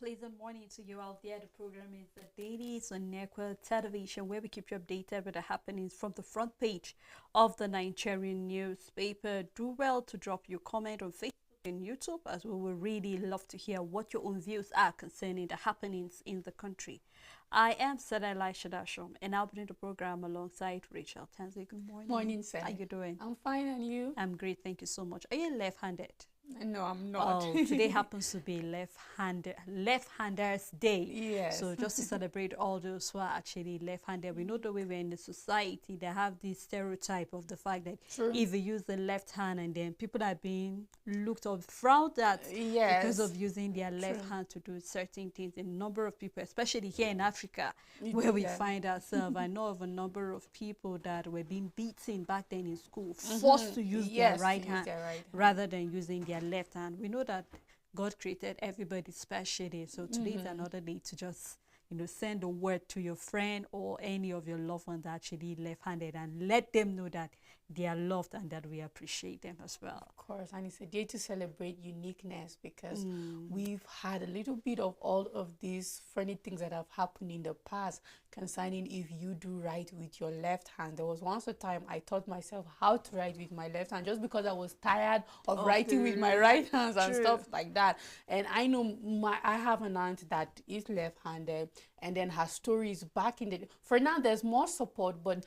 pleasant morning to you out there. The program is the Dailies on Network Television, where we keep you updated with the happenings from the front page of the Nigerian newspaper. Do well to drop your comment on Facebook and YouTube, as we will really love to hear what your own views are concerning the happenings in the country. I am Sadala Shadashom, and I'll be in the program alongside Rachel Tanzi. Good morning. Morning, sir. How you doing? I'm fine, and you? I'm great, thank you so much. Are you left-handed? No, I'm not. Oh, today happens to be left-handers day. Yes. So just to celebrate all those who are actually left-handed, we know the way we're in the society, they have this stereotype of the fact that True. if you use the left hand, and then people are being looked or frowned at Yes. because of using their left hand to do certain things. A number of people, especially here in Africa, where we find ourselves, I know of a number of people that were being beaten back then in school, forced to use their right hand rather than using their left hand. We know that God created everybody specially, so today is another day to just send a word to your friend or any of your loved ones actually left-handed, and let them know that they are loved and that we appreciate them as well. Of course, and it's a day to celebrate uniqueness, because we've had a little bit of all of these funny things that have happened in the past concerning if you do write with your left hand. There was once a time I taught myself how to write with my left hand just because I was tired of writing with my right hands and stuff like that. And I know I have an aunt that is left-handed, and then her story is back in the for now there's more support, but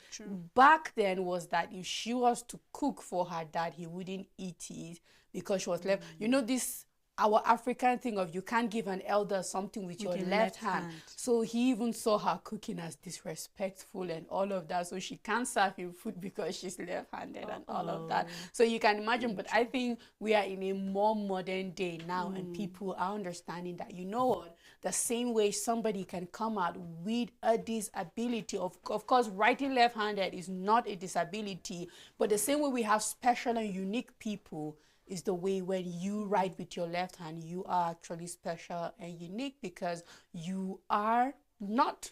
back then was that if she was to cook for her dad, he wouldn't eat it because she was left. You know, this our African thing of you can't give an elder something with your left hand. So he even saw her cooking as disrespectful and all of that. So she can't serve him food because she's left-handed and all of that. So you can imagine, but I think we are in a more modern day now, and people are understanding that, you know what, the same way somebody can come out with a disability, of course, writing left-handed is not a disability, but the same way we have special and unique people is the way when you write with your left hand, you are actually special and unique because you are not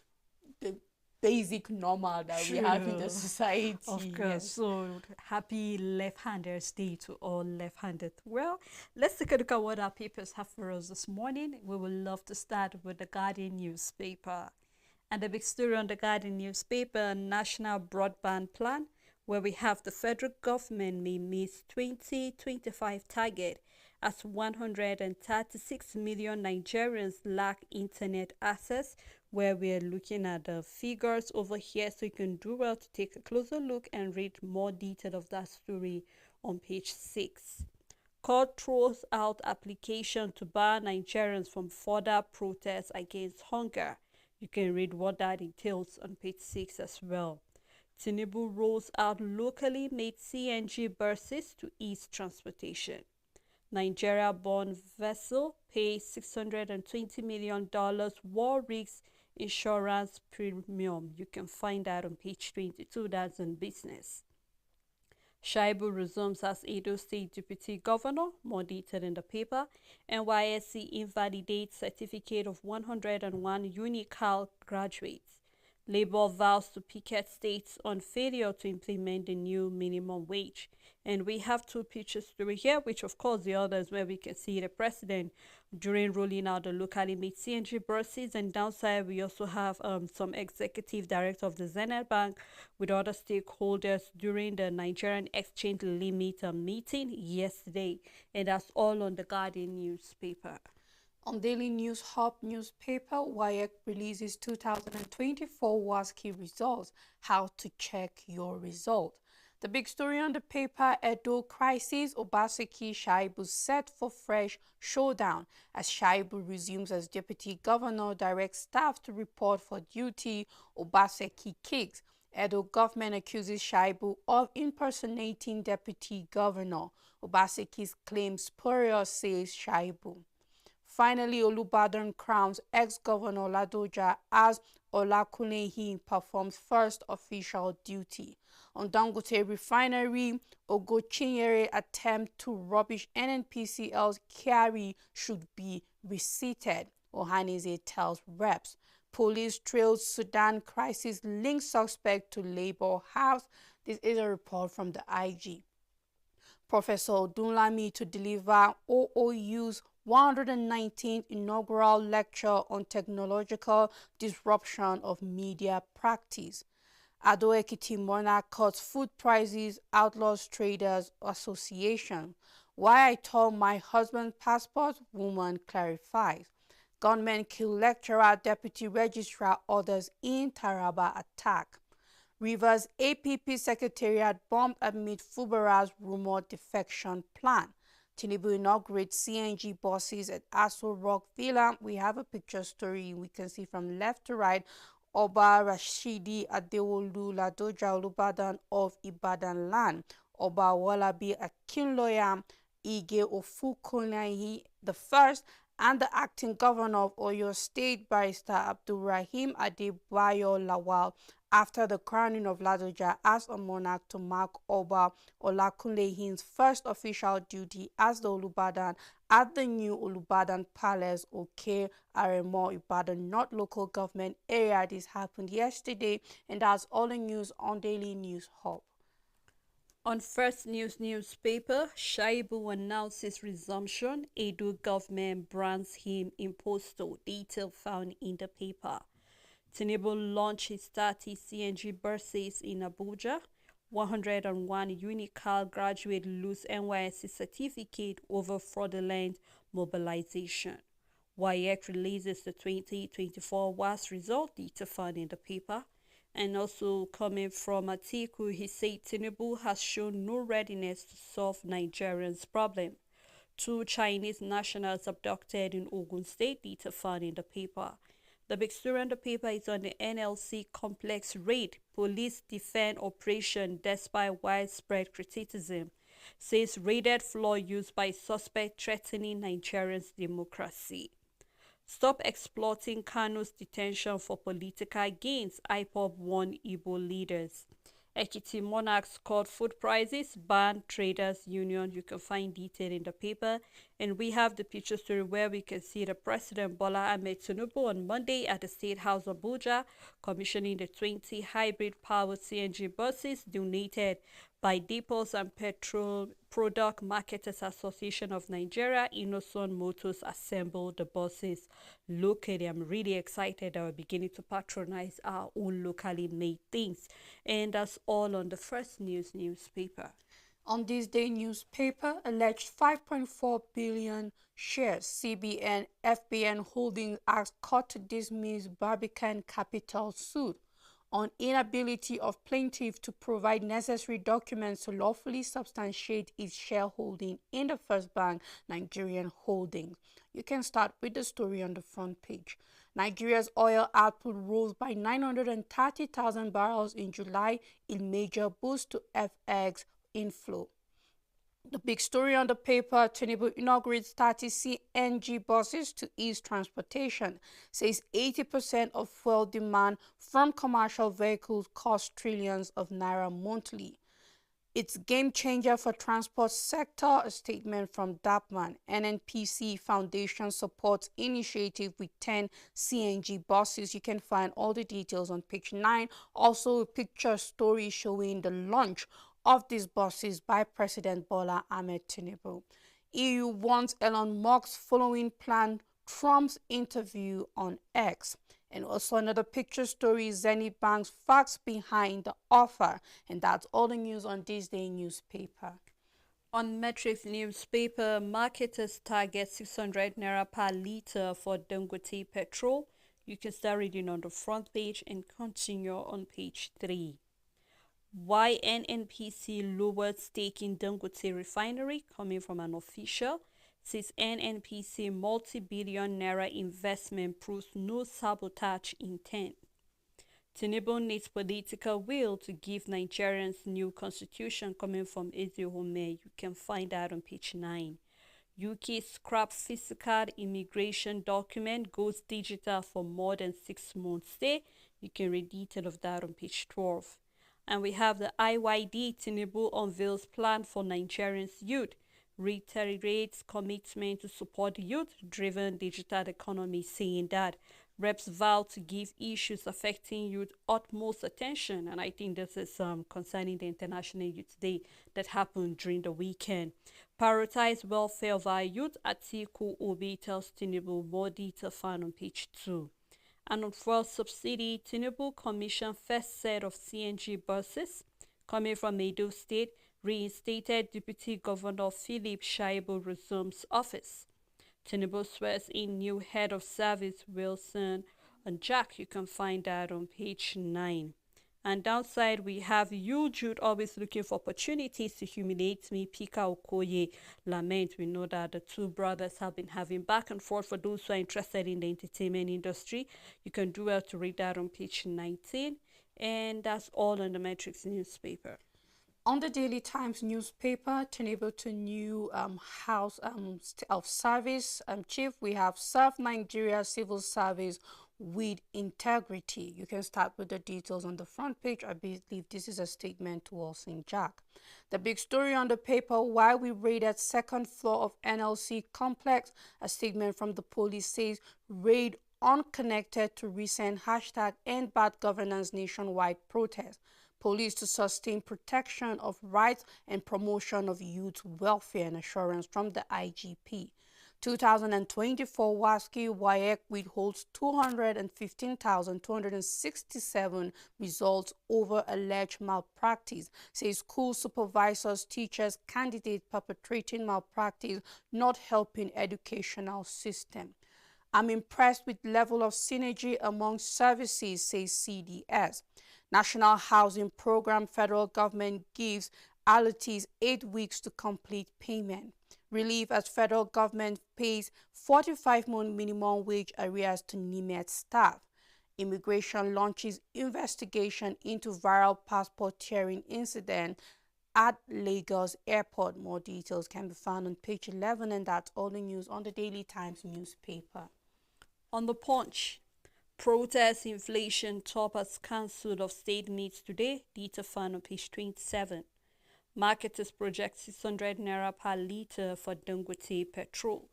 the basic normal that we have in the society. Of course. So happy left-handers day to all left-handed. Well, let's take a look at what our papers have for us this morning. We would love to start with the Guardian newspaper. And the big story on the Guardian newspaper, National Broadband Plan, where we have the federal government may miss 2025 target as 136 million Nigerians lack internet access, where we're looking at the figures over here, so you can do well to take a closer look and read more detail of that story on page 6. Court throws out application to bar Nigerians from further protests against hunger. You can read what that entails on page 6 as well. Tinubu rolls out locally made CNG buses to ease transportation. Nigeria-born vessel pays $620 million war risks insurance premium. You can find that on page 22. That's on business. Shaibu resumes as Edo State Deputy Governor. More detail in the paper. NYSC invalidates certificate of 101 UNICAL graduates. Labour vows to picket states on failure to implement the new minimum wage. And we have two pictures story here, which of course the other is where we can see the president during rolling out the locally made CNG buses. And downside, we also have some executive director of the Zenith Bank with other stakeholders during the Nigerian Exchange Limit meeting yesterday. And that's all on the Guardian newspaper. On Daily News Hub newspaper, WAEC releases 2024 WASCI results. How to check your result. The big story on the paper, Edo crisis, Obaseki Shaibu set for fresh showdown. As Shaibu resumes as deputy governor, directs staff to report for duty, Obaseki kicks. Edo government accuses Shaibu of impersonating deputy governor. Obaseki's claim spurious, says Shaibu. Finally, Olubadan crowns ex-governor Ladoja as Olakunlehin performs first official duty. On Dangote refinery, Ogochinyere attempt to rubbish NNPCL's carry should be reseated, Ohanize tells reps. Police trails Sudan crisis links suspect to labor house. This is a report from the IG. Professor Odunlami to deliver OOU's 119th inaugural lecture on technological disruption of media practice. Ado-Ekiti monarch cuts food prices, outlaws traders association. Why I tore my husband's passport, woman clarifies. Gunmen kill lecturer, deputy registrar, orders in Taraba attack. Rivers APP Secretariat bombed amid Fubara's rumored defection plan. Tinubu inaugurates CNG buses at Aso Rock Villa. We have a picture story we can see from left to right. Oba Rashidi Adewolu Ladoja Olubadan of Ibadan land. Oba Walabi Akinloya Ige Ofukunaihi the first and the acting governor of Oyo State, Barrister Abdulrahim Adebayo Lawal, after the crowning of Ladoja as a monarch to mark Oba Olakunlehin's first official duty as the Olubadan at the new Olubadan Palace, Oke Aremo, Ibadan North Local Government Area. This happened yesterday, and that's all the news on Daily News Hub. On First News newspaper, Shaibu announces resumption. Edo government brands him impostor. Detail found in the paper. Tinubu launches 30 CNG buses in Abuja. 101 Unical graduate lose NYSC certificate over fraudulent mobilization. WAEC releases the 2024 WAS result. Detail found in the paper. And also coming from Atiku, he said Tinubu has shown no readiness to solve Nigerians' problem. 2 Chinese nationals abducted in Ogun State, detail found in the paper. The big story on the paper is on the NLC complex raid. Police defend operation despite widespread criticism. Says raided floor used by suspect threatening Nigerians' democracy. Stop exploiting Kano's detention for political gains, IPOB warned Igbo leaders. Ekiti monarchs cut food prices, ban traders union. You can find detail in the paper. And we have the picture story where we can see the President Bola Ahmed Tinubu on Monday at the State House Abuja commissioning the 20 hybrid powered CNG buses donated by Depots and Petrol Product Marketers Association of Nigeria. Innocent Motors assembled the buses locally. I'm really excited that we're beginning to patronize our own locally made things. And that's all on the First News newspaper. On this day newspaper, alleged 5.4 billion shares CBN FBN Holdings asked court to dismiss Barbican Capital suit on inability of plaintiff to provide necessary documents to lawfully substantiate its shareholding in the First Bank Nigerian Holdings. You can start with the story on the front page. Nigeria's oil output rose by 930,000 barrels in July, in major boost to FX inflow. The big story on the paper, Tinubu inaugurates 30 CNG buses to ease transportation, says 80% of fuel demand from commercial vehicles costs trillions of naira monthly. It's game changer for transport sector, a statement from Dapman. NNPC Foundation supports initiative with 10 CNG buses. You can find all the details on page 9. Also a picture story showing the launch of these buses by President Bola Ahmed Tinubu. EU wants Elon Musk following plan Trump's interview on X. And also another picture story, Zenith Bank's facts behind the offer. And that's all the news on this day newspaper. On Metrics newspaper, marketers target 600 naira per litre for Dangote petrol. You can start reading on the front page and continue on page 3. Why NNPC lowered stake in Dangote refinery, coming from an official, says NNPC multi-billion naira investment proves no sabotage intent. Tinubu needs political will to give Nigerians new constitution, coming from Ezehome. You can find that on page 9. UK scrap physical immigration document, goes digital for more than 6 months stay. You can read detail of that on page 12. And we have the IYD. Tinubu unveils plan for Nigerians youth, reiterates commitment to support youth-driven digital economy, saying that Reps vow to give issues affecting youth utmost attention. And I think this is concerning the International Youth Day that happened during the weekend. Prioritize welfare of our youth. Atiku Obi tells Tinubu. More detail found on page 2. And on fuel subsidy, Tinubu commissioned first set of CNG buses coming from Edo State. Reinstated Deputy Governor Philip Shaibu resumes office. Tinubu swears in new head of service Wilson and Jack. You can find that on page 9. And downside, we have you, Jude, always looking for opportunities to humiliate me. Pika Okoye lament. We know that the two brothers have been having back and forth. For those who are interested in the entertainment industry, you can do well to read that on page 19. And that's all on the Matrix newspaper. On the Daily Times newspaper, Tinubu to new House of Service chief, we have served Nigeria civil service with integrity. You can start with the details on the front page. I believe this is a statement to Wilson Jack. The big story on the paper, why we raided second floor of NLC complex. A statement from the police says raid unconnected to recent hashtag end bad governance nationwide protest. Police to sustain protection of rights and promotion of youth welfare and assurance from the IGP. 2024 WASCI WAEC withholds 215,267 results over alleged malpractice, says school supervisors, teachers, candidates perpetrating malpractice not helping educational system. I'm impressed with level of synergy among services, says CDS. National Housing Program, federal government gives allottees 8 weeks to complete payment. Relief as federal government pays 45-month minimum wage arrears to NIMET staff. Immigration launches investigation into viral passport tearing incident at Lagos Airport. More details can be found on page 11, and that's all the news on the Daily Times newspaper. On the Punch, protest inflation toppers cancelled of state needs today. Data found on page 27. Marketers project 600 naira per litre for Dangote petrol.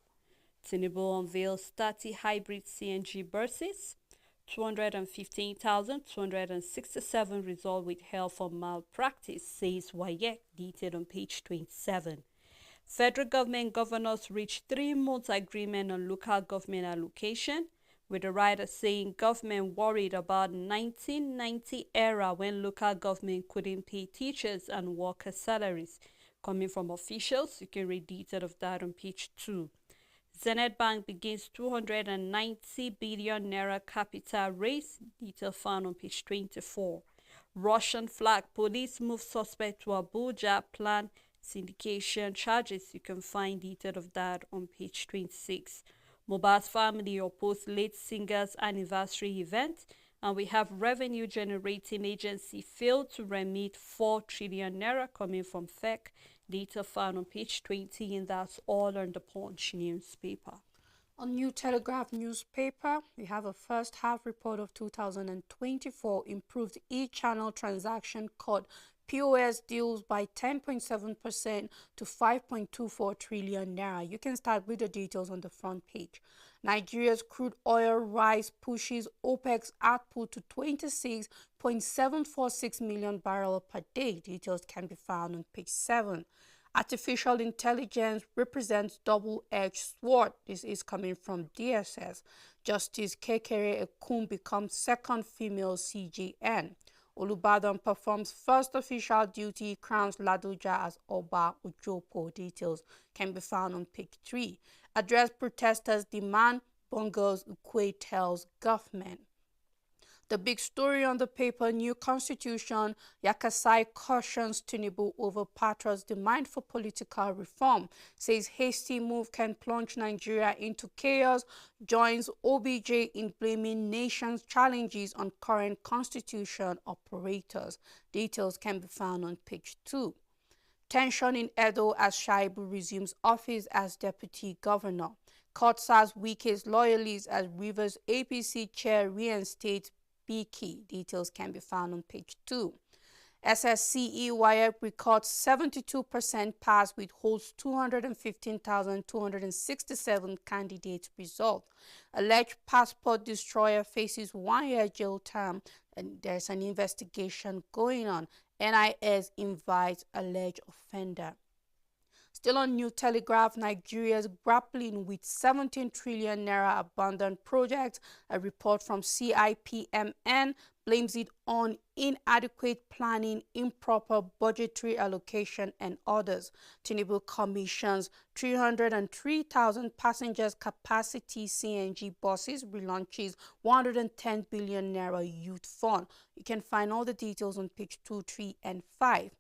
Tinubu unveils 30 hybrid CNG buses. 215,267 result with held for malpractice, says WAEC, detailed on page 27. Federal government governors reached 3-month agreement on local government allocation, with the writer saying government worried about 1990 era when local government couldn't pay teachers and workers' salaries. Coming from officials, you can read detail of that on page 2. Zenith Bank begins 290 billion naira capital raise. Detail found on page 24. Russian flag police move suspect to Abuja, plan syndication charges. You can find detail of that on page 26. Mohbad's family oppose late singer's anniversary event. And we have revenue generating agency failed to remit 4 trillion naira coming from FEC. Data found on page 20, and that's all on the Punch newspaper. On New Telegraph newspaper, we have a first half report of 2024 improved e-channel transaction cut POS deals by 10.7% to 5.24 trillion naira. You can start with the details on the front page. Nigeria's crude oil rise pushes OPEC's output to 26.746 million barrels per day. Details can be found on page 7. Artificial intelligence represents double-edged sword. This is coming from DSS. Justice Kekere Ekun becomes second female CJN. Olubadan performs first official duty, crowns Ladoja as Oba Ojopo. Details can be found on page 3. Address protesters' demand, Bongos Ukwe tells government. The big story on the paper, new constitution, Yakasai cautions Tinubu over Patra's demand for political reform, says hasty move can plunge Nigeria into chaos, joins OBJ in blaming nation's challenges on current constitution operators. Details can be found on page 2. Tension in Edo as Shaibu resumes office as deputy governor. Court says weakest loyalists as Rivers APC chair reinstates Biki. Details can be found on page 2. SSCE WIAC records 72% pass with holds 215,267 candidates result. Alleged passport destroyer faces 1 year jail term and there's an investigation going on. NIS invites alleged offender. Still on New Telegraph, Nigeria is grappling with 17 trillion naira abandoned projects. A report from CIPMN blames it on inadequate planning, improper budgetary allocation, and others. Tinubu commissions 303,000 passengers capacity CNG buses, relaunches 110 billion naira youth fund. You can find all the details on page 2, 3, and 5.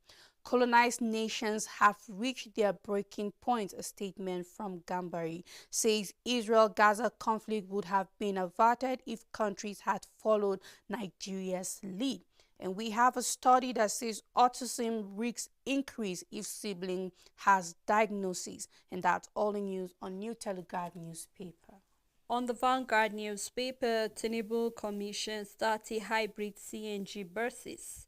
Colonized nations have reached their breaking point, a statement from Gambari says Israel-Gaza conflict would have been averted if countries had followed Nigeria's lead. And we have a study that says autism risks increase if sibling has diagnosis. And that's all the news on New Telegraph newspaper. On the Vanguard newspaper, Tinubu commissions 30 hybrid CNG buses.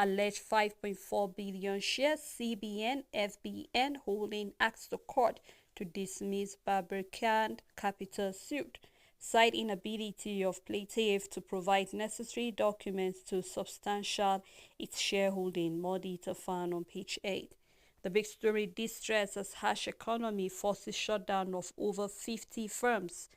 Alleged 5.4 billion shares, CBN, FBN holding asks the court to dismiss Barbican capital suit. Cite inability of plaintiff to provide necessary documents to substantial its shareholding. More detail found on page 8. The big story: distress as harsh economy forces shutdown of over 50 firms.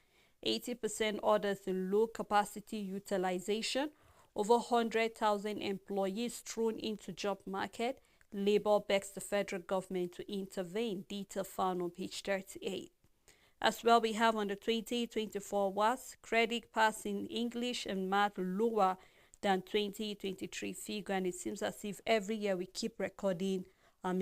80% orders in low capacity utilization. Over 100,000 employees thrown into job market. Labour begs the federal government to intervene. Detail found on page 38. As well, we have on the 2024 WAS, credit pass in English and math lower than 2023 figure, and it seems as if every year we keep recording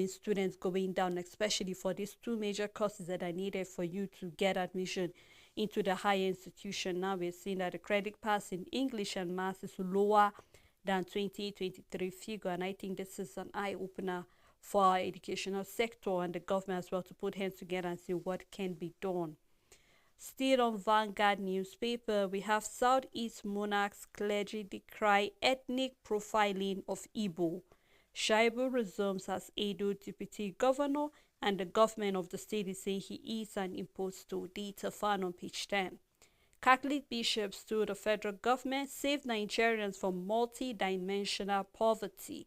students going down, especially for these two major courses that are needed for you to get admission into the higher institution. Now we're seeing that the credit pass in English and math is lower than 2023 figure, and I think this is an eye-opener for our educational sector and the government as well to put hands together and see what can be done. Still on Vanguard newspaper, we have Southeast monarchs clergy decry ethnic profiling of Igbo. Shaibu resumes as Edo deputy governor, and the government of the state is saying he is an impostor. Detail found on page 10. Catholic bishops to the federal government save Nigerians from multi-dimensional poverty.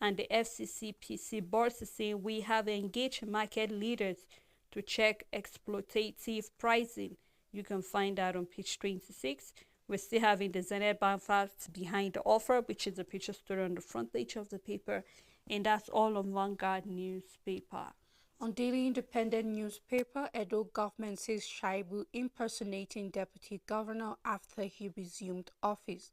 And the FCCPC board is saying we have engaged market leaders to check exploitative pricing. You can find that on page 26. We're still having the Zenith Bank facts behind the offer, which is a picture story on the front page of the paper. And that's all on Vanguard newspaper. On Daily Independent newspaper, Edo government says Shaibu impersonating deputy governor after he resumed office.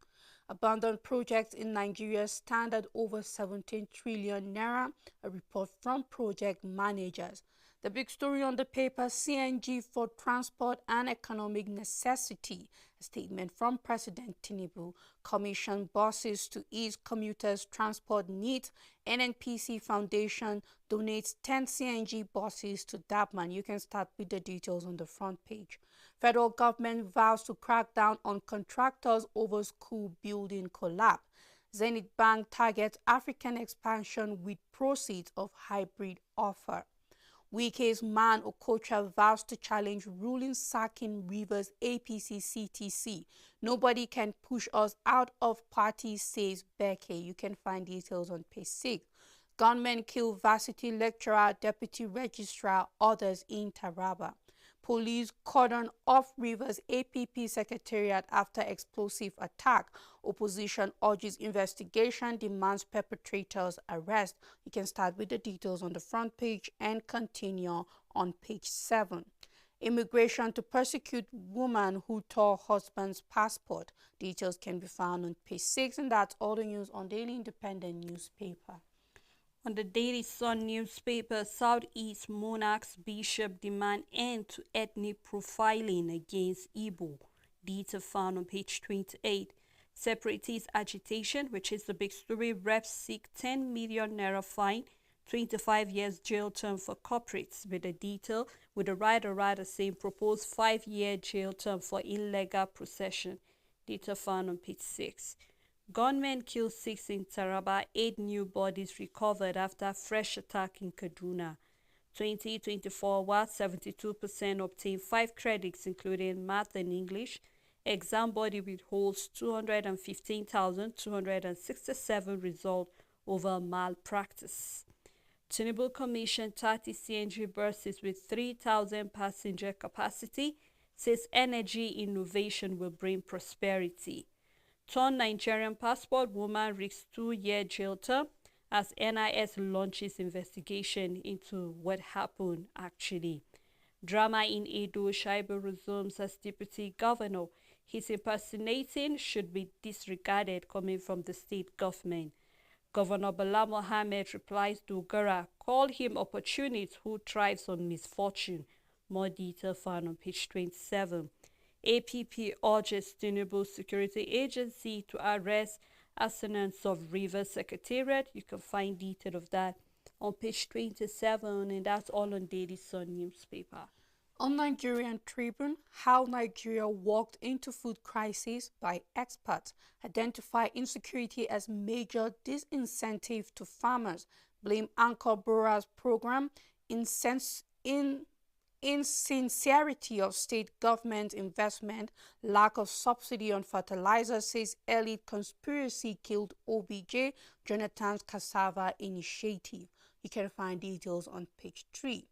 Abandoned projects in Nigeria stand at over 17 trillion naira, a report from project managers. The big story on the paper, CNG for transport and economic necessity. A statement from President Tinubu. Commission buses to ease commuters' transport needs. NNPC Foundation donates 10 CNG buses to Dabman. You can start with the details on the front page. Federal government vows to crack down on contractors over school building collapse. Zenith Bank targets African expansion with proceeds of hybrid offer. Wike's man Okocha vows to challenge ruling sacking Rivers APC CTC. Nobody can push us out of party, says Beke. You can find details on page 6. Gunmen kill varsity lecturer, deputy registrar, others in Taraba. Police cordon off Rivers APP secretariat after explosive attack. Opposition urges investigation, demands perpetrators arrest. You can start with the details on the front page and continue on page 7. Immigration to persecute woman who tore husband's passport. Details can be found on page 6, and that's all the news on Daily Independent newspaper. On the Daily Sun newspaper, Southeast monarchs bishop demand end to ethnic profiling against Igbo. Detail found on page 28. Separatist agitation, which is the big story, reps seek 10 million naira fine, 25 years jail term for corporates. With the detail, with the writer saying proposed 5-year jail term for illegal procession. Detail found on page 6. Gunmen kill 6 in Taraba, 8 new bodies recovered after fresh attack in Kaduna. 2024, while 72% obtained 5 credits including math and English, exam body withholds 215,267 results over malpractice. Tinubu commission 30 CNG buses with 3,000 passenger capacity, says energy innovation will bring prosperity. Torn Nigerian passport woman risks 2-year jail term as NIS launches investigation into what happened actually. Drama in Edo, Shaibu resumes as deputy governor. His impersonating should be disregarded coming from the state government. Governor Bala Mohammed replies Dogara, call him opportunist who thrives on misfortune. More detail found on page 27. APP urges Tinubu Security Agency to arrest assonance of Rivers Secretariat. You can find detail of that on page 27, and that's all on Daily Sun newspaper. On Nigerian Tribune, how Nigeria walked into food crisis by experts identify insecurity as major disincentive to farmers, blame Anchor Bora's program, insincerity of state government investment, lack of subsidy on fertilizer, says elite conspiracy killed OBJ, Jonathan's cassava initiative. You can find details on page 3.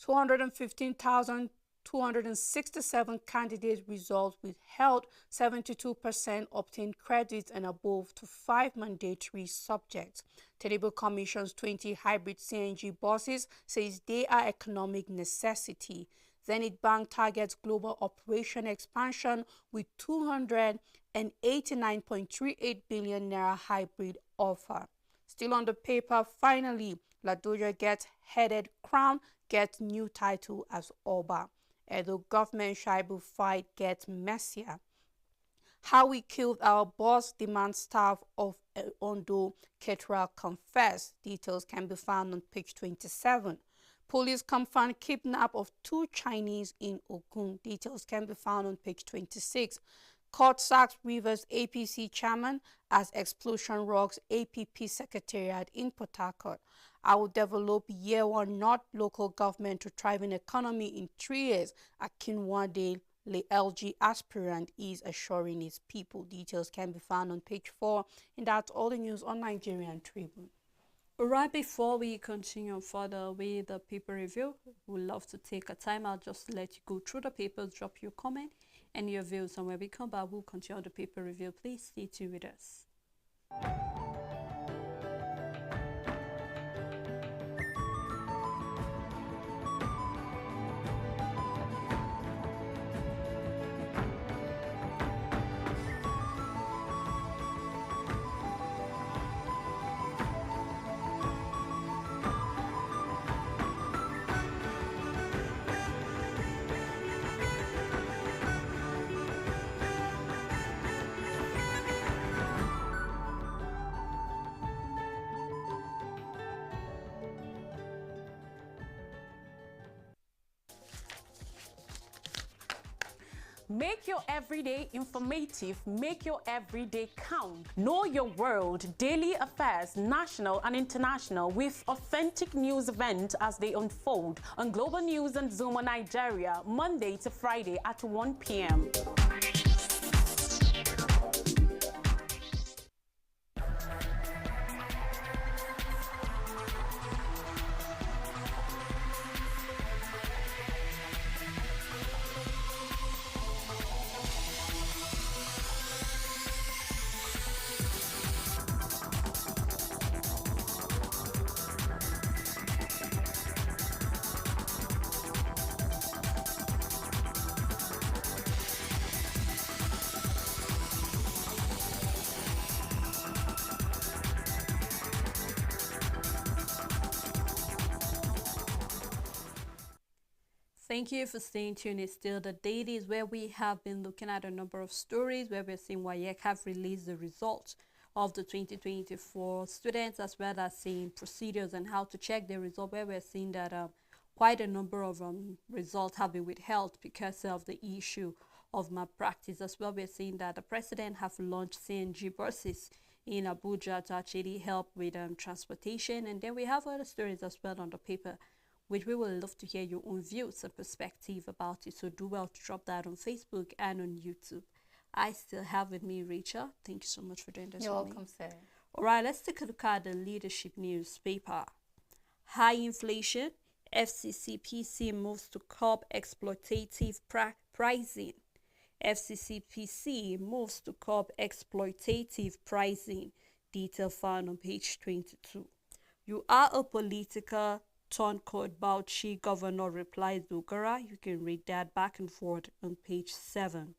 215,267 candidate results withheld, 72% obtained credits and above to 5 mandatory subjects. Tinubu commissions 20 hybrid CNG buses, says they are economic necessity. Zenith Bank targets global operation expansion with 289.38 billion naira hybrid offer. Still on the paper, finally, Ladoja gets headed crown, gets new title as Oba. Edo government Shaibu fight gets messier. How we killed our boss, demands staff of Ondo Ketra confess. Details can be found on page 27. Police confirmed kidnap of 2 Chinese in Ogun. Details can be found on page 26. Court sacks Rivers APC chairman as explosion rocks APP secretariat in Port Harcourt. I will develop year 1 not local government to thriving economy in 3 years. Akinwande, the LG aspirant, is assuring his people. Details can be found on page 4. And that's all the news on Nigerian Tribune. Right before we continue further with the paper review, we'd love to take a time out just to let you go through the papers, drop your comment and your views, and when we come back, we'll continue the paper review. Please stay tuned with us. Make your everyday informative, make your everyday count. Know your world, daily affairs, national and international, with authentic news events as they unfold on Global News and Zoom on Nigeria, Monday to Friday at 1 p.m. Thank you for staying tuned. It's still the Dailies, where we have been looking at a number of stories where we're seeing WAEC have released the results of the 2024 students, as well as seeing procedures and how to check the result, where we're seeing that quite a number of results have been withheld because of the issue of malpractice. As well, we're seeing that the president have launched CNG buses in Abuja to actually help with transportation. And then we have other stories as well on the paper, which we would love to hear your own views and perspective about it. So do well to drop that on Facebook and on YouTube. I still have with me Rachel. Thank you so much for doing this. You're with welcome, me. sir. All right, let's take a look at the leadership newspaper. High inflation, FCCPC moves to curb exploitative pricing. FCCPC moves to curb exploitative pricing. Detail found on page 22. You are a political turncoat Bauchi governor, replies Dogara. You can read that back and forth on page 7.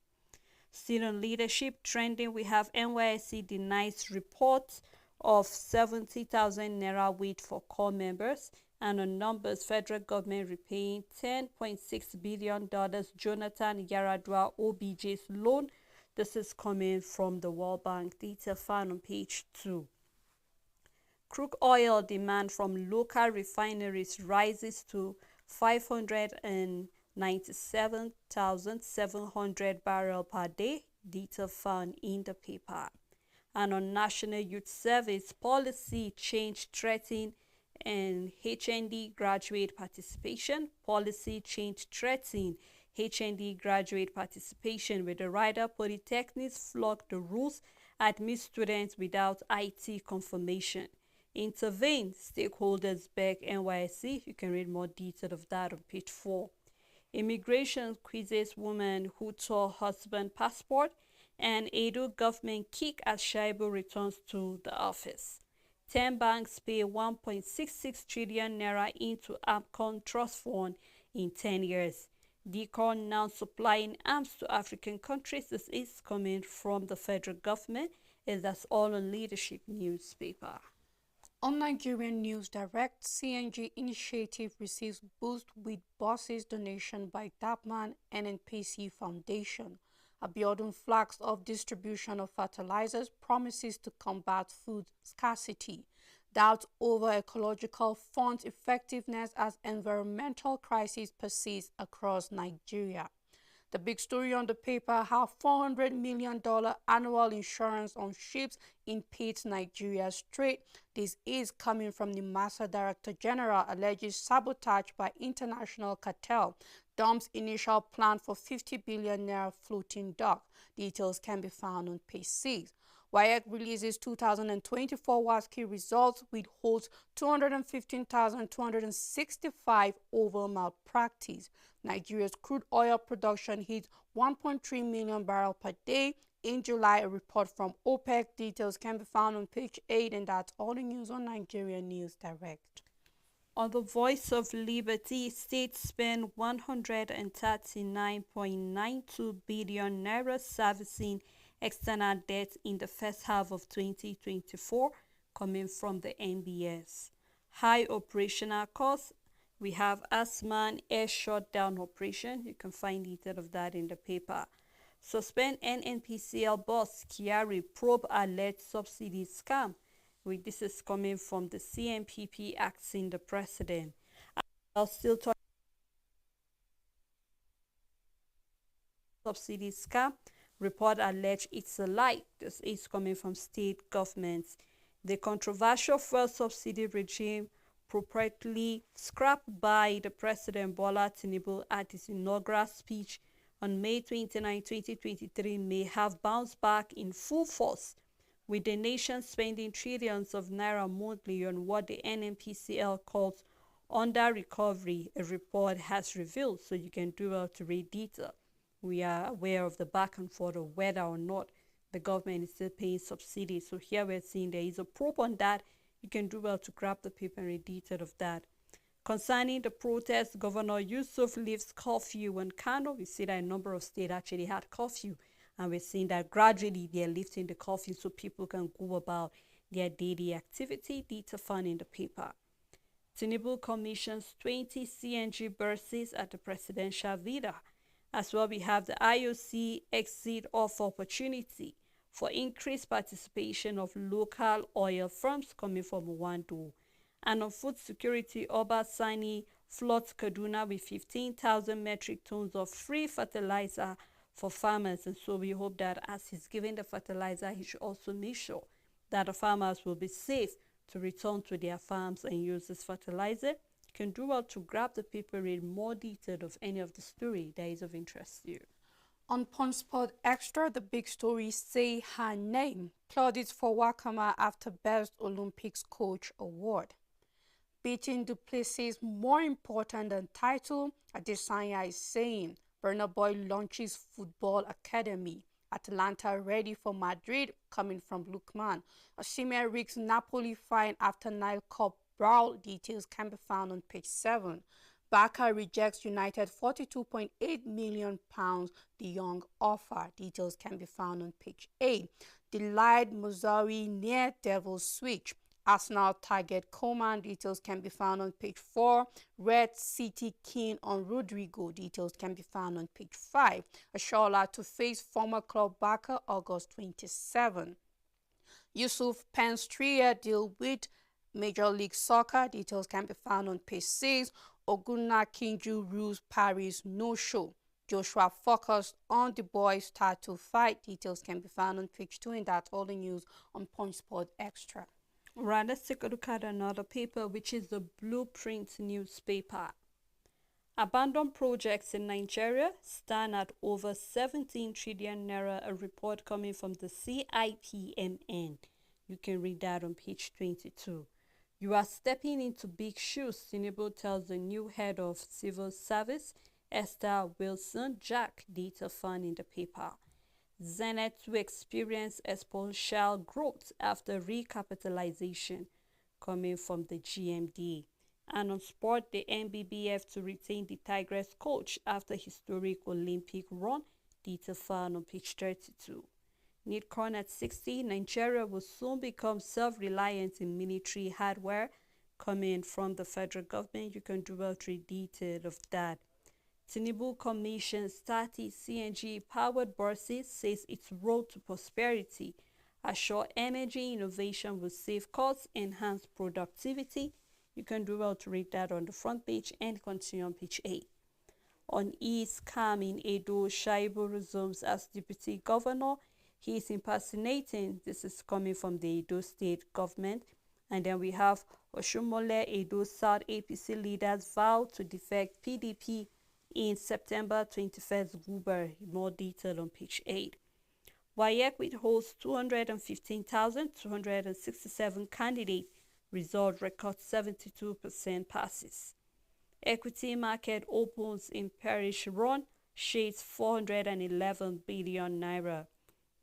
Still on leadership trending, we have NYSC denies report of 70,000 naira wait for core members. And on numbers, federal government repaying $10.6 billion Jonathan Yaradua OBJ's loan. This is coming from the World Bank. Detail found on page 2. Crude oil demand from local refineries rises to 597,700 barrels per day. Detail found in the paper. And on National Youth Service, policy change threatening and HND graduate participation. Policy change threatening HND graduate participation, with the Rider Polytechnics flog the rules, admit students without IT confirmation. Intervene, stakeholders beg NYSC. You can read more detail of that on page 4. Immigration quizzes woman who tore husband passport, and Edo government kick as Shaibu returns to the office. 10 banks pay 1.66 trillion naira into AMCON trust fund in 10 years. DCON now supplying arms to African countries. This is coming from the federal government, and that's all on leadership newspaper. On Nigerian News Direct, CNG initiative receives boost with buses donation by Dapman NNPC Foundation. Abiodun flags off distribution of fertilizers, promises to combat food scarcity. Doubts over ecological fund effectiveness as environmental crisis persists across Nigeria. The big story on the paper, how $400 million annual insurance on ships impedes Nigeria's trade. This is coming from the Master Director General, alleges sabotage by international cartel. Dumps initial plan for 50 billion naira floating dock. Details can be found on page 6. WAEC releases 2024 WASCI results, with holds 215,265 over malpractice. Nigeria's crude oil production hit 1.3 million barrels per day in July, a report from OPEC. Details can be found on page 8, and that's all the news on Nigerian News Direct. On the Voice of Liberty, states spend 139.92 billion naira servicing external debt in the first half of 2024, coming from the NBS. High operational costs. We have Asman Air Shutdown Operation. You can find detail of that in the paper. Suspend NNPCL boss Kiari, probe alert subsidy scam. This is coming from the CNPP asking the president. I'll still talk subsidy scam. Report allege it's a lie. This is coming from state governments. The controversial fuel subsidy regime, purportedly scrapped by the President Bola Tinubu at his inaugural speech on May 29, 2023, may have bounced back in full force, with the nation spending trillions of naira monthly on what the NNPCL calls under recovery, a report has revealed. So you can do well to read detail. We are aware of the back and forth of whether or not the government is still paying subsidies. So here we're seeing there is a probe on that. You can do well to grab the paper and read detail of that. Concerning the protest, Governor Yusuf lifts curfew in Kano. We see that a number of states actually had curfew, and we're seeing that gradually they're lifting the curfew so people can go about their daily activity. Detail found in the paper. Tinubu commissions 20 CNG buses at the presidential villa. As well, we have the IOC exit offer opportunity for increased participation of local oil firms, coming from Wando. And on food security, Oba Sani floods Kaduna with 15,000 metric tons of free fertilizer for farmers. And so we hope that as he's giving the fertilizer, he should also make sure that the farmers will be safe to return to their farms and use this fertilizer. You can do well to grab the paper, read more detail of any of the story that is of interest to you. On Punch Sport Extra, the big story, Say Her Name. Plaudits for Wakama after Best Olympics Coach Award. Beating Duplessis more important than title, Adesanya is saying. Burna Boy launches Football Academy. Atalanta ready for Madrid, coming from Lukman. Osimhen risks Napoli fine after Nile Cup brawl. Details can be found on page 7. Barca rejects United £42.8 million De Jong offer. Details can be found on page 8. Delayed Mazzari near Devil's Switch. Arsenal target Coman. Details can be found on page 4. Red City keen on Rodrigo. Details can be found on page 5. Ashola to face former club Barca August 27. Yusuf pens 3-year deal with Major League Soccer. Details can be found on page 6. Oguna Kinju rules Paris no-show. Joshua focused on the boys' title fight. Details can be found on page 2, and that's all the news on Punch Sport Extra. Right, let's take a look at another paper, which is the Blueprint newspaper. Abandoned projects in Nigeria stand at over 17 trillion naira, a report coming from the CIPMN. You can read that on page 22. You are stepping into big shoes, Tinubu tells the new head of civil service, Esther Wilson Jack, data found in the paper. Zenith to experience exponential growth after recapitalization, coming from the GMD. And on sport, the NBBF to retain the Tigress coach after historic Olympic run, data found on page 32. Nidcon at 60, Nigeria will soon become self-reliant in military hardware, coming from the federal government. You can do well to read detail of that. Tinubu commissions 30 CNG-powered buses, says its road to prosperity. Assure energy innovation will save costs, enhance productivity. You can do well to read that on the front page and continue on page 8. On East Calm in Edo, Shaibu resumes as deputy governor. He is impersonating. This is coming from the Edo state government. And then we have Oshomole Edo South APC leaders vow to defect PDP in September 21st Guber. More detail on page 8. WAEC withholds 215,267 candidates. Result records 72% passes. Equity market opens in Parish run, shades 411 billion naira.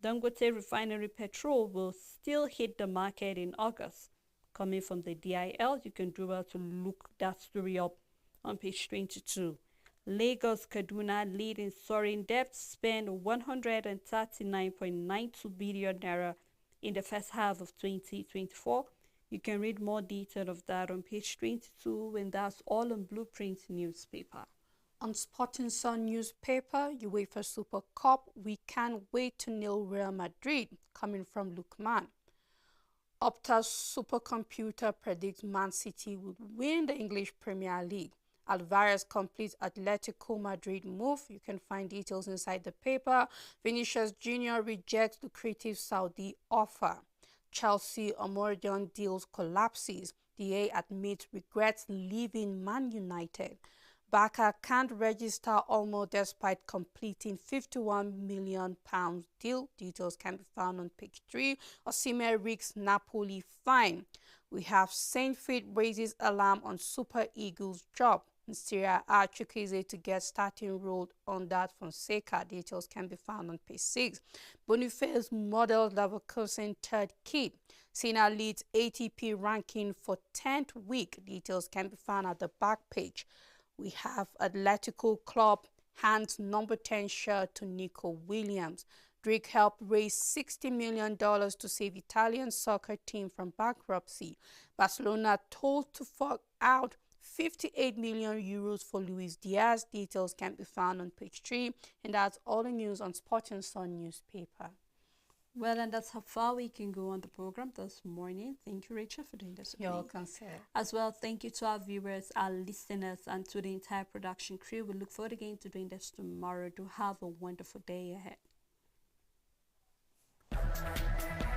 Dangote refinery petrol will still hit the market in August. Coming from the DIL, you can do well to look that story up on page 22. Lagos Kaduna lead in soaring debt, spend 139.92 billion naira in the first half of 2024. You can read more detail of that on page 22, and that's all on Blueprint newspaper. On Sporting Sun newspaper, UEFA Super Cup, we can't wait to nail Real Madrid, coming from Lukman. Opta's supercomputer predicts Man City would win the English Premier League. Alvarez completes Atletico Madrid move. You can find details inside the paper. Vinicius Jr. rejects lucrative Saudi offer. Chelsea Omordion deals collapses. DA admits regrets leaving Man United. Barca can't register Olmo despite completing £51 million deal. Details can be found on page 3. Osimhen risks Napoli fine. We have Saint Fit raises alarm on Super Eagles job. In Syria, Chukwueze to get starting role on that Fonseca. Details can be found on page 6. Boniface models Leverkusen third kid. Sina leads ATP ranking for 10th week. Details can be found at the back page. We have Atletico Club hands number 10 shirt to Nico Williams. Drake helped raise $60 million to save Italian soccer team from bankruptcy. Barcelona told to fork out 58 million euros for Luis Diaz. Details can be found on page 3. And that's all the news on Sporting Sun newspaper. Well, and that's how far we can go on the program this morning. Thank you, Rachel, for doing this with You're me. welcome, sir. As well, thank you to our viewers, our listeners, and to the entire production crew. We look forward again to doing this tomorrow. Do have a wonderful day ahead.